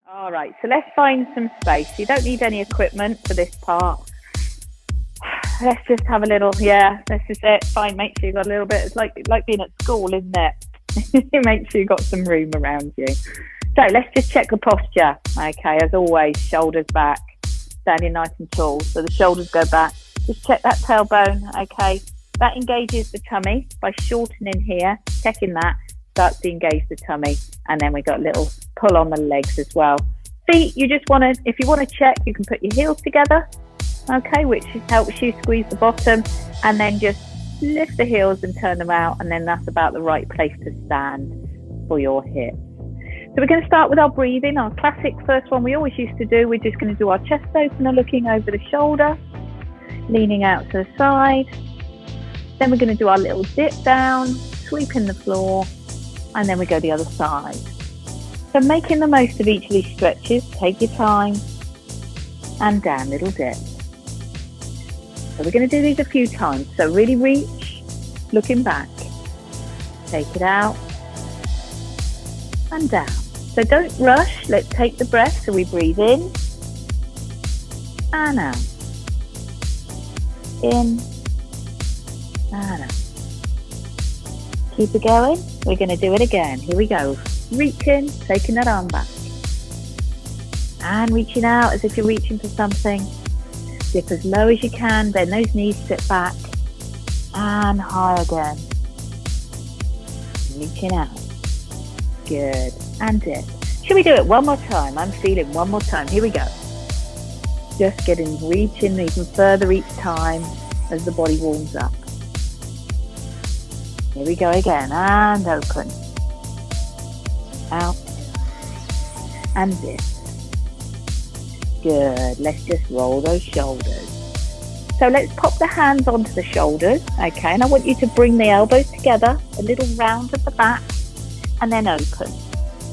All right, so let's find some space. You don't need any equipment for this part. Let's just have a little, this is it. Fine, make sure you've got a little bit, it's like being at school, isn't it? Make sure you've got some room around you. So let's just check the posture. Okay, as always, shoulders back, standing nice and tall. So the shoulders go back. Just check that tailbone, okay? That engages the tummy by shortening here, checking that, starts to engage the tummy. And then we got a little pull on the legs as well. Feet, you just want to, if you want to check, you can put your heels together, okay, which helps you squeeze the bottom, and then just lift the heels and turn them out, and then that's about the right place to stand for your hips. So we're going to start with our breathing, our classic first one we always used to do. We're just going to do our chest opener, looking over the shoulder, leaning out to the side. Then we're going to do our little dip down, sweeping the floor, and then we go the other side. So making the most of each of these stretches, take your time, and down, little dip. So we're going to do these a few times. So really reach, looking back, take it out, and down. So don't rush, let's take the breath. So we breathe in, and out, in, and out. Keep it going. We're going to do it again. Here we go. Reaching, taking that arm back. And reaching out as if you're reaching for something. Dip as low as you can, bend those knees, sit back. And high again. Reaching out. Good. And dip. Should we do it one more time? I'm feeling one more time. Here we go. Just reaching even further each time as the body warms up. Here we go again, and open, out, and dip. Good, let's just roll those shoulders. So let's pop the hands onto the shoulders, okay, and I want you to bring the elbows together, a little round at the back, and then open.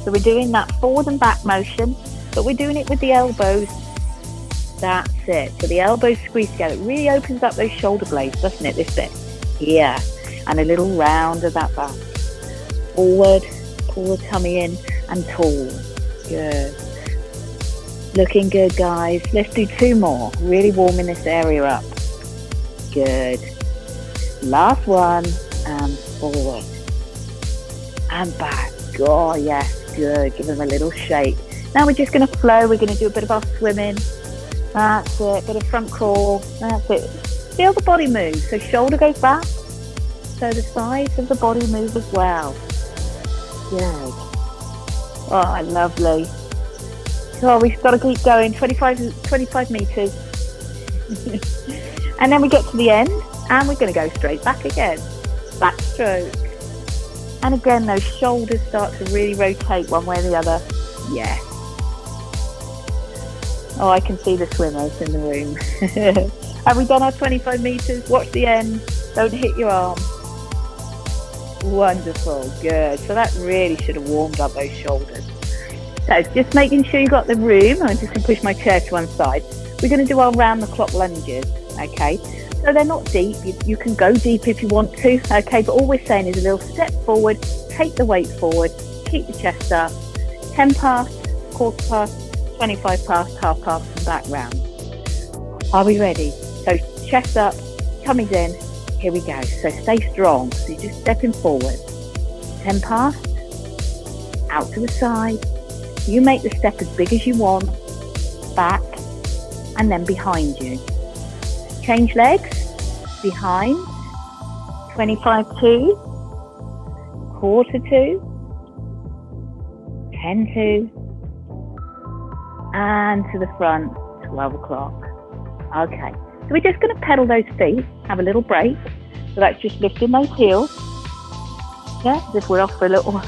So we're doing that forward and back motion, but we're doing it with the elbows. That's it, so the elbows squeeze together. It really opens up those shoulder blades, doesn't it, this bit? Yeah. And a little round of that back. Forward, pull the tummy in, and tall. Good. Looking good, guys. Let's do two more. Really warming this area up. Good. Last one, and forward. And back. Oh, yes, good. Give them a little shake. Now we're just going to flow. We're going to do a bit of our swimming. That's it. Bit of front crawl. That's it. Feel the body move. So shoulder goes back. So the sides of the body move as well. Good. Oh, lovely. Oh, we've got to keep going. 25 meters. And then we get to the end, and we're going to go straight back again. Backstroke. And again, those shoulders start to really rotate one way or the other. Yes. Oh, I can see the swimmers in the room. Have we done our 25 meters? Watch the end. Don't hit your arm. Wonderful, good. So that really should have warmed up those shoulders. So just making sure you got the room. I'm just going to push my chair to one side. We're going to do our round the clock lunges, okay? So they're not deep. You can go deep if you want to, okay? But all we're saying is a little step forward, take the weight forward, keep the chest up. 10 past, quarter past, 25 past, half past, and back round. Are we ready? So chest up, tummy's in. Here we go. So stay strong. So you're just stepping forward. 10 past, out to the side. You make the step as big as you want. Back, and then behind you. Change legs. Behind. 25 to. Quarter to. 10 to. And to the front. 12 o'clock. Okay. So we're just going to pedal those feet, have a little break. So that's just lifting those heels. Yeah, as if we're off for a little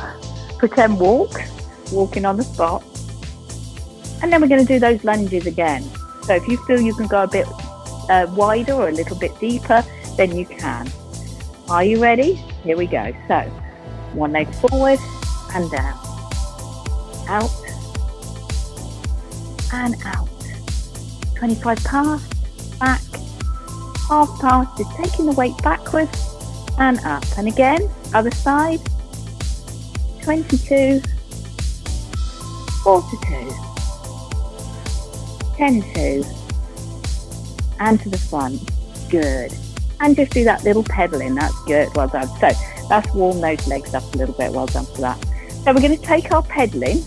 pretend walk, walking on the spot. And then we're going to do those lunges again. So if you feel you can go a bit wider or a little bit deeper, then you can. Are you ready? Here we go. So one leg forward and down. Out and out. 25 past. Back, half past, just taking the weight backwards and up. And again, other side, 22, 42, 10, 2, and to the front. Good. And just do that little pedaling. That's good. Well done. So that's warm those legs up a little bit. Well done for that. So we're going to take our pedaling,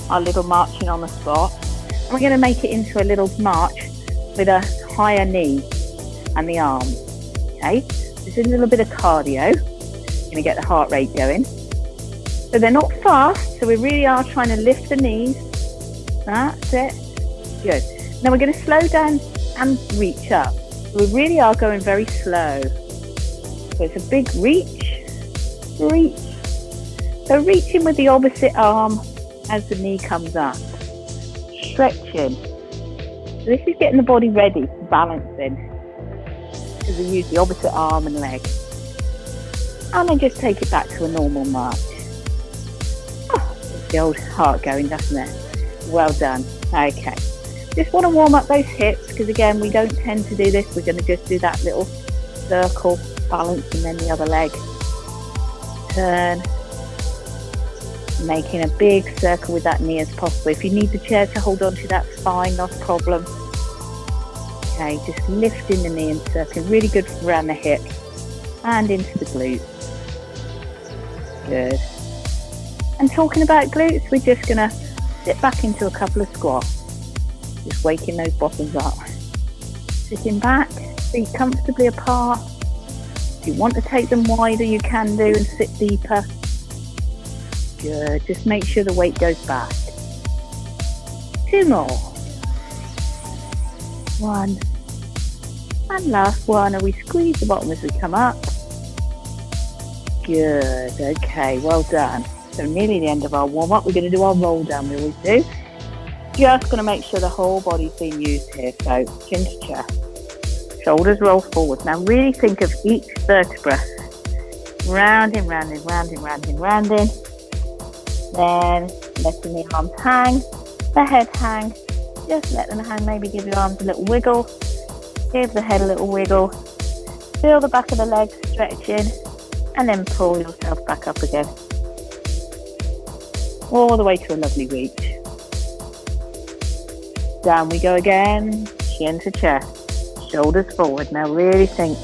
our little marching on the spot, and we're going to make it into a little march with a higher knee and the arm. Okay. This is a little bit of cardio. Going to get the heart rate going. So they're not fast. So we really are trying to lift the knees. That's it. Good. Now we're going to slow down and reach up. We really are going very slow. So it's a big reach. So reaching with the opposite arm as the knee comes up. Stretching. So this is getting the body ready for balancing. Because we use the opposite arm and leg. And then just take it back to a normal march. Oh, gets the old heart going, doesn't it? Well done. Okay. Just want to warm up those hips, because again, we don't tend to do this. We're going to just do that little circle, balance, and then the other leg. Turn. Making a big circle with that knee as possible. If you need the chair to hold on to, that's fine, not a problem. Okay, just lifting the knee and circling. Really good around the hip and into the glutes. Good. And talking about glutes, we're just going to sit back into a couple of squats. Just waking those bottoms up. Sitting back, feet comfortably apart. If you want to take them wider, you can do, and sit deeper. Good. Just make sure the weight goes back. 2 more. 1. And last one. And we squeeze the bottom as we come up. Good. Okay, well done. So nearly the end of our warm-up. We're going to do our roll down, we always do. Just going to make sure the whole body's being used here. So chin to chest, shoulders roll forward. Now really think of each vertebra. Rounding, rounding, rounding, rounding, rounding. Then letting the arms hang, the head hang. Just let them hang. Maybe give your arms a little wiggle. Give the head a little wiggle. Feel the back of the legs stretching. And then pull yourself back up again. All the way to a lovely reach. Down we go again, chin to chest, shoulders forward. Now really think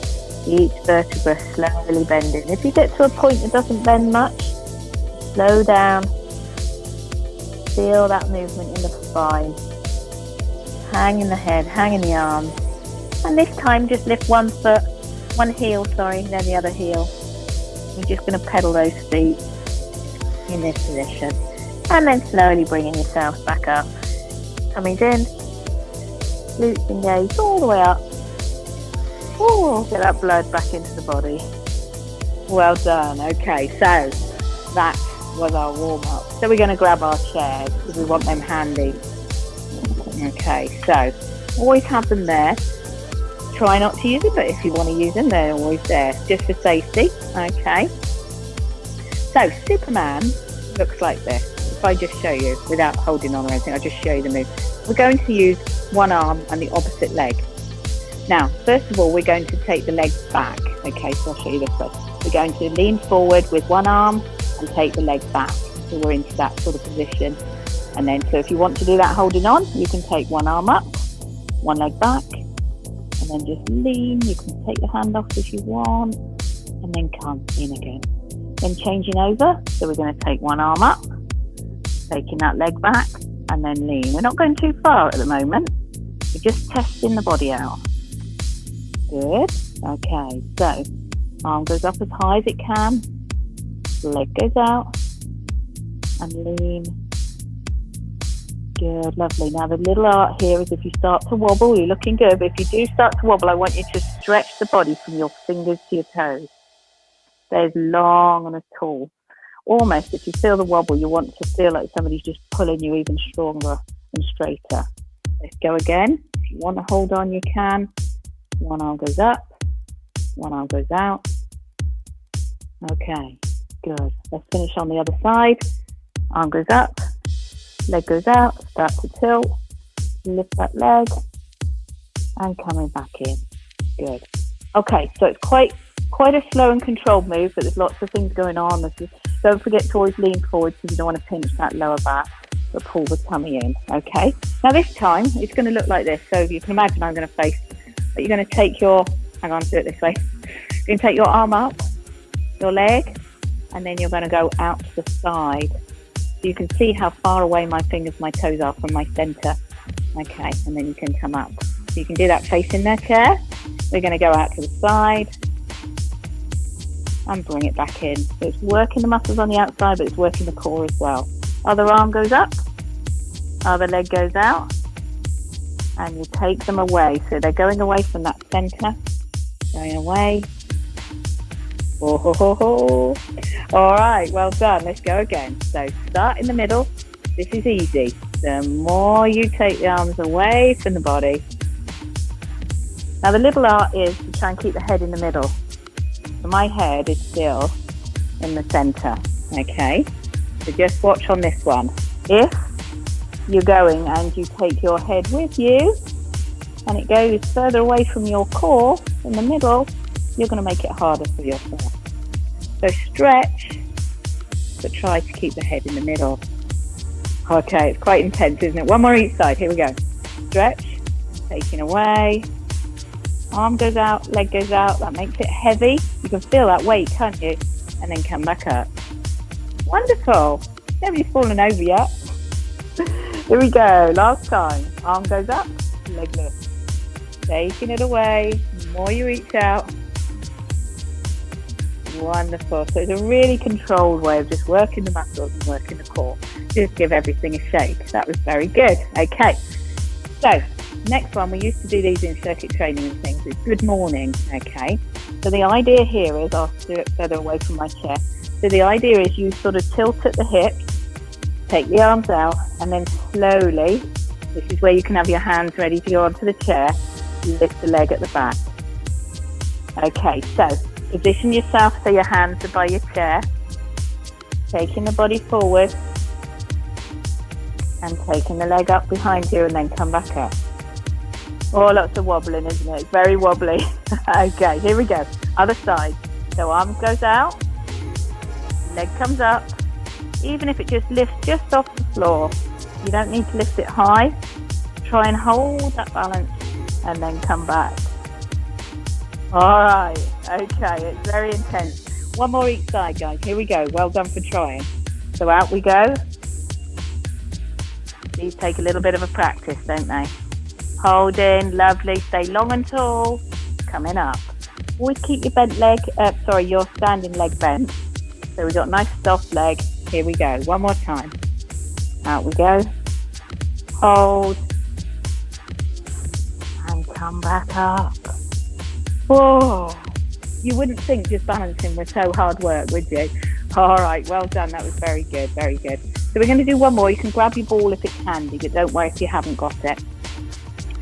each vertebra slowly bending. If you get to a point that doesn't bend much, slow down. Feel that movement in the spine. Hang in the head, hang in the arms. And this time just lift one heel, then the other heel. You're just going to pedal those feet in this position. And then slowly bringing yourself back up. Coming in, glutes engaged all the way up. Oh, get that blood back into the body. Well done. Okay, so that was our warm-up. So we're going to grab our chairs because we want them handy. Okay, so always have them there. Try not to use it, but if you want to use them, they're always there, just for safety. Okay. So Superman looks like this. If I just show you without holding on or anything, I'll just show you the move. We're going to use one arm and the opposite leg. Now, first of all, we're going to take the leg back. Okay, so I'll show you this way. We're going to lean forward with one arm and take the leg back. So we're into that sort of position. And then, so if you want to do that holding on, you can take one arm up, one leg back, and then just lean. You can take the hand off if you want, and then come in again. Then changing over, so we're going to take one arm up, taking that leg back, and then lean. We're not going too far at the moment. We're just testing the body out. Good. Okay, so arm goes up as high as it can, leg goes out, and lean. Good, lovely. Now the little art here is if you start to wobble, you're looking good, but if you do start to wobble, I want you to stretch the body from your fingers to your toes. Stay as long and as tall. Almost, if you feel the wobble, you want to feel like somebody's just pulling you even stronger and straighter. Let's go again. If you want to hold on, you can. One arm goes up, one arm goes out. Okay, good. Let's finish on the other side. Arm goes up, leg goes out, start to tilt, lift that leg, and coming back in. Good. Okay, so it's quite a slow and controlled move, but there's lots of things going on. Don't forget to always lean forward because you don't want to pinch that lower back. but pull the tummy in. Okay. Now this time it's going to look like this. So you can imagine I'm going to face, but you're going to take your, hang on, do it this way. You're going to take your arm up, your leg, and then you're going to go out to the side. So you can see how far away my fingers, my toes are from my center. Okay, and then you can come up. So you can do that facing their chair. We're going to go out to the side and bring it back in. So it's working the muscles on the outside, but it's working the core as well. Other arm goes up, other leg goes out, and you take them away. So they're going away from that center, going away. Oh, ho, ho, ho. All right, well done. Let's go again. So start in the middle. This is easy. The more you take the arms away from the body. Now the little art is to try and keep the head in the middle. So my head is still in the center. Okay. So just watch on this one. If you're going and you take your head with you and it goes further away from your core in the middle, you're going to make it harder for yourself. So stretch, but try to keep the head in the middle. Okay, it's quite intense, isn't it? One more each side. Here we go. Stretch, taking away. Arm goes out, leg goes out. That makes it heavy. You can feel that weight, can't you? And then come back up. Wonderful. Nobody's fallen over yet. Here we go. Last time. Arm goes up, leg lifts. Taking it away. The more you reach out. Wonderful. So it's a really controlled way of just working the muscles and working the core. Just give everything a shake. That was very good. Okay. So next one, we used to do these in circuit training and things. It's good morning. Okay. So the idea here is, I'll do it further away from my chair. So the idea is you sort of tilt at the hips, take the arms out, and then slowly, this is where you can have your hands ready to go onto the chair, lift the leg at the back. Okay, so position yourself so your hands are by your chair, taking the body forward, and taking the leg up behind you, and then come back up. Oh, lots of wobbling, isn't it? It's very wobbly. Okay, here we go. Other side. So arm goes out. Leg comes up, even if it just lifts just off the floor. You don't need to lift it high. Try and hold that balance and then come back. All right, okay, it's very intense. One more each side, guys. Here we go. Well done for trying. So out we go. These take a little bit of a practice, don't they? Holding, lovely. Stay long and tall. Coming up. Always keep your bent leg, your standing leg bent. So we've got nice soft leg. Here we go. One more time. Out we go. Hold. And come back up. Whoa. You wouldn't think just balancing was so hard work, would you? All right. Well done. That was very good. Very good. So we're going to do one more. You can grab your ball if it's handy, but don't worry if you haven't got it.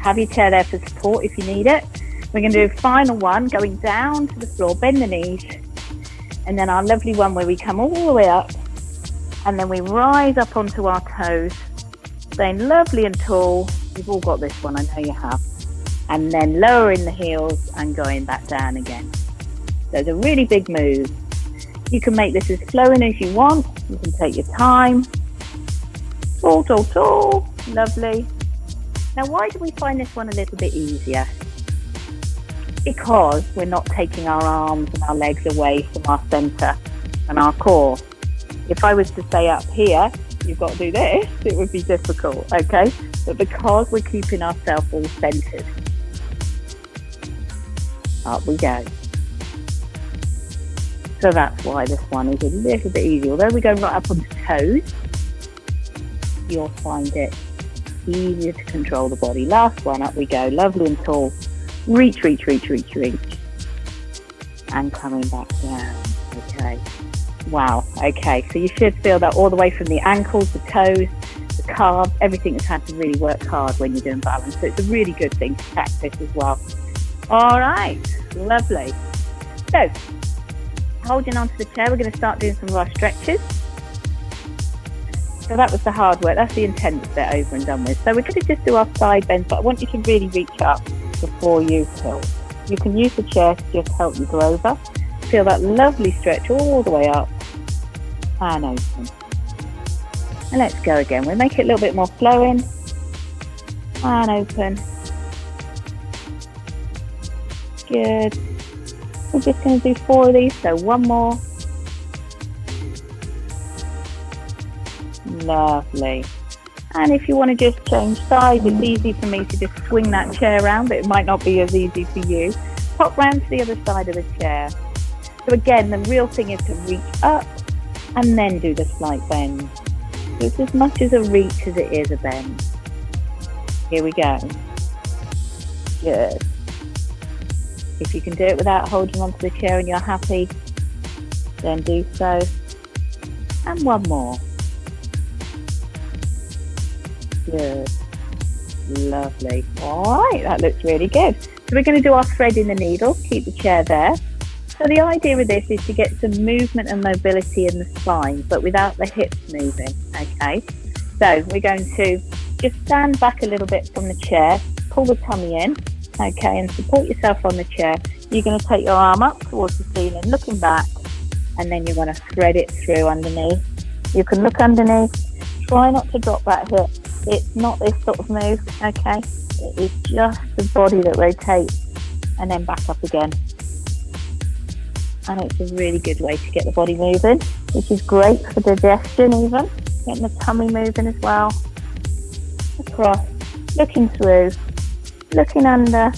Have your chair there for support if you need it. We're going to do a final one, going down to the floor, bend the knees. And then our lovely one where we come all the way up and then we rise up onto our toes, staying lovely and tall. You've all got this one, I know you have. And then lowering the heels and going back down again. So it's a really big move. You can make this as flowing as you want. You can take your time. Tall, tall, tall. Lovely. Now, why do we find this one a little bit easier? Because we're not taking our arms and our legs away from our centre and our core. If I was to say up here, you've got to do this, it would be difficult, okay? But because we're keeping ourselves all centred, up we go. So that's why this one is a little bit easier. Although we go right up onto toes, you'll find it easier to control the body. Last one, up we go, lovely and tall. Reach, reach, reach, reach, reach. And coming back down. Okay. Wow. Okay. So you should feel that all the way from the ankles, the toes, the calves, everything has had to really work hard when you're doing balance. So it's a really good thing to practice as well. All right. Lovely. So, holding onto the chair, we're going to start doing some of our stretches. So that was the hard work. That's the intense bit over and done with. So we're going to just do our side bends, but I want you to really reach up before you tilt. You can use the chair to just help you go over. Feel that lovely stretch all the way up and open. And let's go again. We'll make it a little bit more flowing. And open. Good. We're just going to do 4 of these, so 1 more. Lovely. And if you want to just change size, it's easy for me to just swing that chair around, but it might not be as easy for you. Pop round to the other side of the chair. So again, the real thing is to reach up and then do the slight bend. So it's as much as a reach as it is a bend. Here we go. Good. If you can do it without holding onto the chair and you're happy, then do so. And 1 more. Good. Lovely. All right, that looks really good. So we're going to do our threading the needle. Keep the chair there. So the idea with this is to get some movement and mobility in the spine, but without the hips moving, okay? So we're going to just stand back a little bit from the chair, pull the tummy in, okay, and support yourself on the chair. You're going to take your arm up towards the ceiling, looking back, and then you're going to thread it through underneath. You can look underneath. Try not to drop that hip. It's not this sort of move, okay? It is just the body that rotates and then back up again. And it's a really good way to get the body moving, which is great for digestion even. Getting the tummy moving as well. Across, looking through, looking under.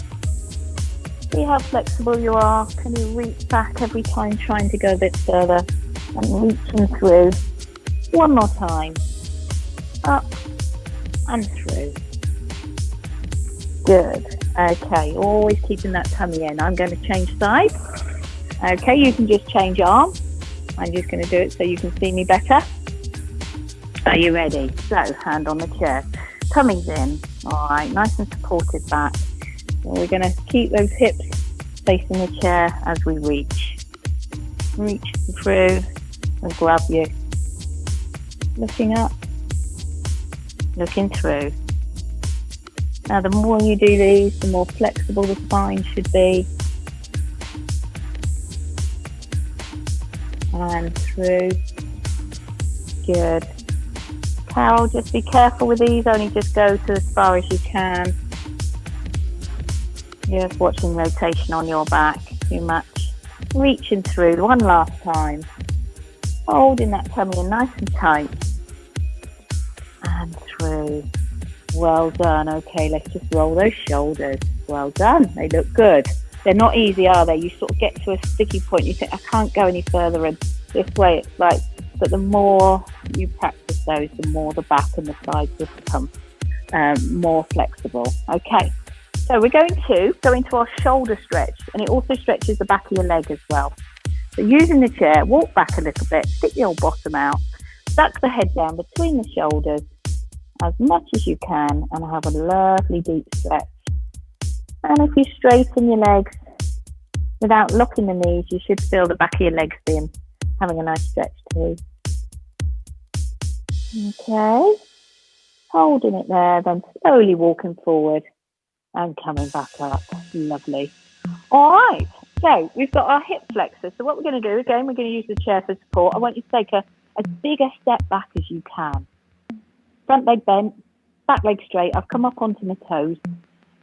See how flexible you are. Can you reach back every time trying to go a bit further? And reaching through. 1 more time. Up and through. Good. Okay, always keeping that tummy in. I'm going to change sides. Okay, you can just change arm. I'm just going to do it so you can see me better. Are you ready? So, hand on the chair. Tummy's in. All right, nice and supported back. So we're going to keep those hips facing the chair as we reach. Reach through and grab you. Looking up. Looking through. Now, the more you do these, the more flexible the spine should be. And through. Good. Carol, just be careful with these. Only just go to as far as you can. Just watching rotation on your back. Too much. Reaching through. 1 last time. Holding that tummy in nice and tight. And through. Well done. Okay, let's just roll those shoulders. Well done. They look good. They're not easy, are they? You sort of get to a sticky point. You think, I can't go any further. And this way it's like, but the more you practice those, the more the back and the sides will become more flexible. Okay, so we're going to go into our shoulder stretch, and it also stretches the back of your leg as well. So using the chair, walk back a little bit, stick your bottom out, tuck the head down between the shoulders as much as you can, and have a lovely deep stretch. And if you straighten your legs without locking the knees, you should feel the back of your legs having a nice stretch too. Okay, holding it there, then slowly walking forward and coming back up. Lovely. All right, so we've got our hip flexors. So what we're going to do, again, we're going to use the chair for support. I want you to take as big a step back as you can. Front leg bent, back leg straight. I've come up onto my toes.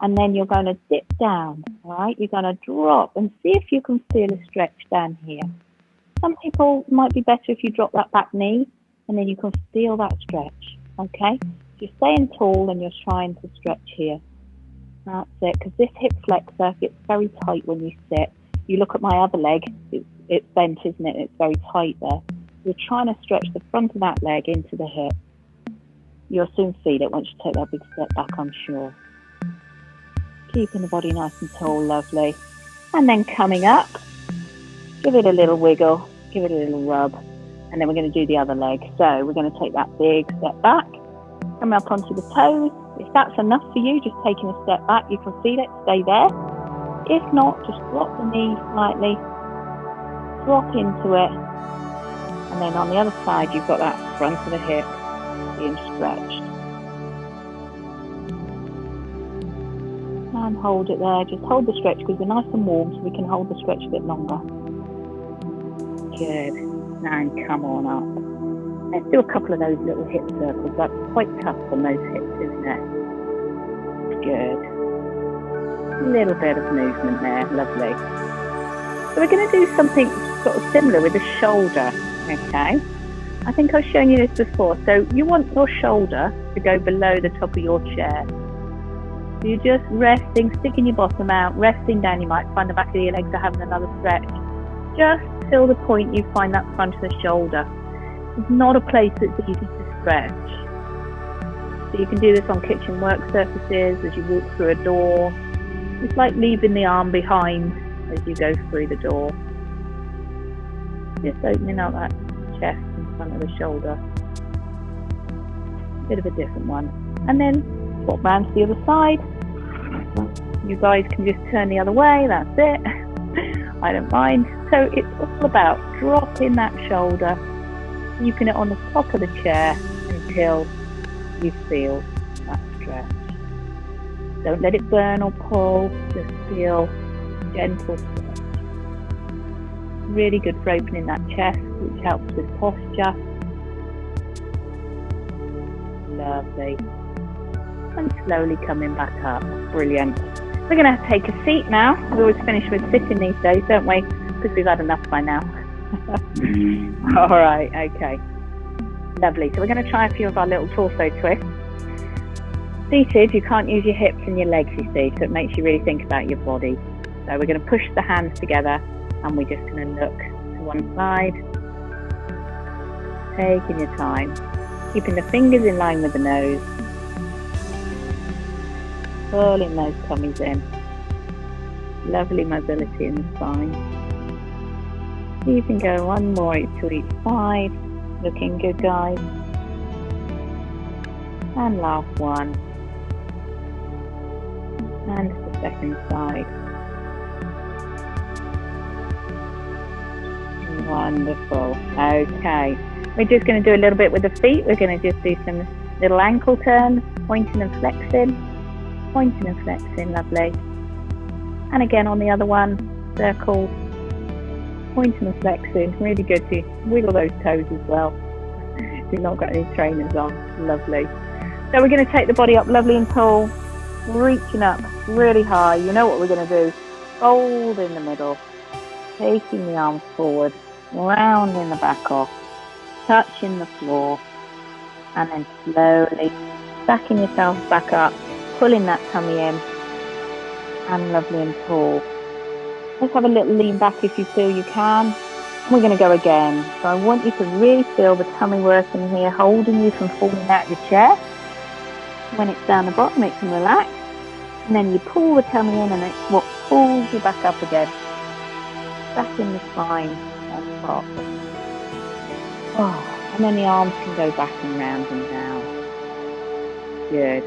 And then you're going to dip down, all right? You're going to drop and see if you can feel a stretch down here. Some people might be better if you drop that back knee and then you can feel that stretch, okay? You're staying tall and you're trying to stretch here. That's it, because this hip flexor gets very tight when you sit. You look at my other leg, it's bent, isn't it? It's very tight there. You're trying to stretch the front of that leg into the hip. You'll soon feel it once you take that big step back, I'm sure. Keeping the body nice and tall, lovely. And then coming up, give it a little wiggle, give it a little rub, and then we're going to do the other leg. So we're going to take that big step back, come up onto the toes. If that's enough for you, just taking a step back, you can feel it, stay there. If not, just drop the knee slightly, drop into it, and then on the other side, you've got that front of the hip being stretched. And hold it there, just hold the stretch because we're nice and warm, so we can hold the stretch a bit longer. Good. And come on up. Let's do a couple of those little hip circles. That's quite tough on those hips, isn't it? Good. A little bit of movement there. Lovely. So we're going to do something sort of similar with the shoulder, okay? I think I've shown you this before. So you want your shoulder to go below the top of your chair. So you're just resting, sticking your bottom out, resting down. You might find the back of your legs are having another stretch. Just till the point you find that front of the shoulder. It's not a place that's easy to stretch. So you can do this on kitchen work surfaces, as you walk through a door. It's like leaving the arm behind as you go through the door. Just opening up that chest in front of the shoulder. Bit of a different one. And then swap round to the other side. You guys can just turn the other way, that's it. I don't mind. So it's all about dropping that shoulder, keeping it on the top of the chair until you feel that stretch. Don't let it burn or pull, just feel gentle stretch. Really good for opening that chest, which helps with posture. Lovely. And slowly coming back up. Brilliant. We're going to take a seat now. We always finish with sitting these days, don't we? Because we've had enough by now. All right, okay. Lovely. So we're going to try a few of our little torso twists. Seated, you can't use your hips and your legs, you see, so it makes you really think about your body. So we're going to push the hands together and we're just going to look to one side. Taking your time. Keeping the fingers in line with the nose. Pulling those tummies in. Lovely mobility in the spine. You can go one more to each side. Looking good, guys. And last one. And the second side. Wonderful. Okay. We're just going to do a little bit with the feet. We're going to just do some little ankle turns, pointing and flexing. Pointing and flexing, lovely. And again on the other one, circles. Pointing and flexing, really good to wiggle those toes as well. If you've not got any trainers on, lovely. So we're going to take the body up lovely and tall, reaching up really high. You know what we're going to do. Fold in the middle, taking the arms forward, rounding the back off, touching the floor, and then slowly stacking yourself back up, pulling that tummy in, and lovely and tall. Let's have a little lean back if you feel you can. We're going to go again. So I want you to really feel the tummy working here, holding you from falling out of your chair. When it's down the bottom, it can relax. And then you pull the tummy in and it's what pulls you back up again. Back in the spine on top. Oh, and then the arms can go back and round and down. Good.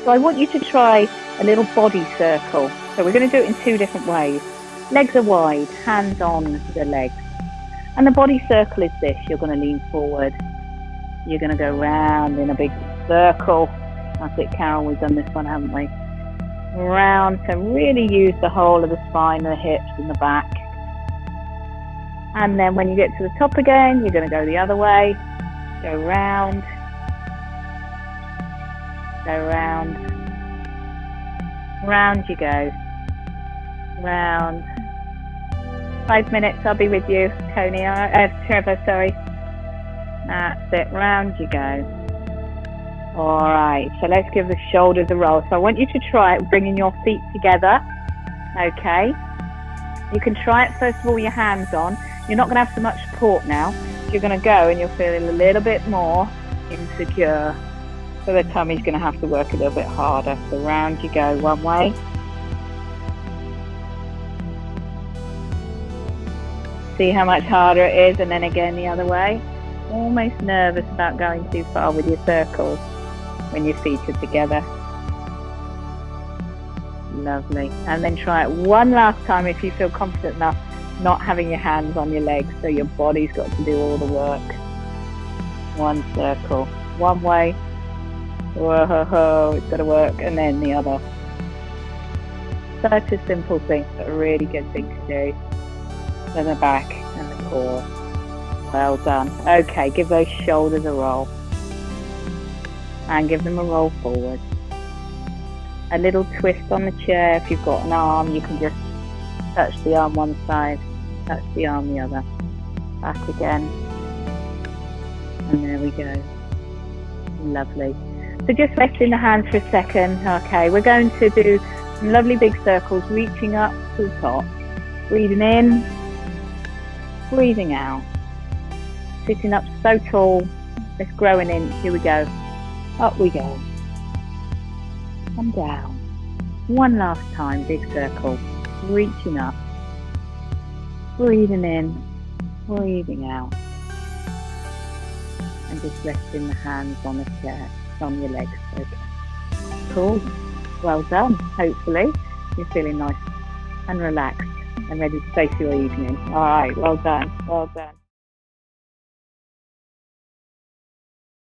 So I want you to try a little body circle. So we're going to do it in two different ways. Legs are wide, hands on the legs. And the body circle is this. You're going to lean forward. You're going to go round in a big circle. That's it, Carol. We've done this one, haven't we? Round. So really use the whole of the spine, the hips and the back. And then when you get to the top again, you're going to go the other way. Go round. Go round. Round you go. Round. 5 minutes, I'll be with you, Tony. Trevor, sorry. That's it, round you go. All right, so let's give the shoulders a roll. So I want you to try it, bringing your feet together. Okay. You can try it, first of all, with your hands on. You're not going to have so much support now. You're going to go and you'll feel a little bit more insecure. So the tummy's going to have to work a little bit harder. So round you go, one way. See how much harder it is, and then again the other way. Almost nervous about going too far with your circles when your feet are together. Lovely. And then try it one last time if you feel confident enough, not having your hands on your legs, so your body's got to do all the work. One circle, one way. Whoa, it's got to work, and then the other. Such a simple thing, but a really good thing to do. And the back and the core. Well done. Okay, give those shoulders a roll. And give them a roll forward. A little twist on the chair. If you've got an arm, you can just touch the arm one side, touch the arm the other. Back again. And there we go. Lovely. So just resting the hands for a second. Okay, we're going to do some lovely big circles, reaching up to the top. Breathing in, breathing out. Sitting up so tall. Let's grow an inch. Here we go. Up we go. And down. One last time, big circle. Reaching up. Breathing in, breathing out. And just resting the hands on the chair, on your legs. Okay. Cool. Well done. Hopefully you're feeling nice and relaxed and ready to face your evening. All right. Well done. Well done.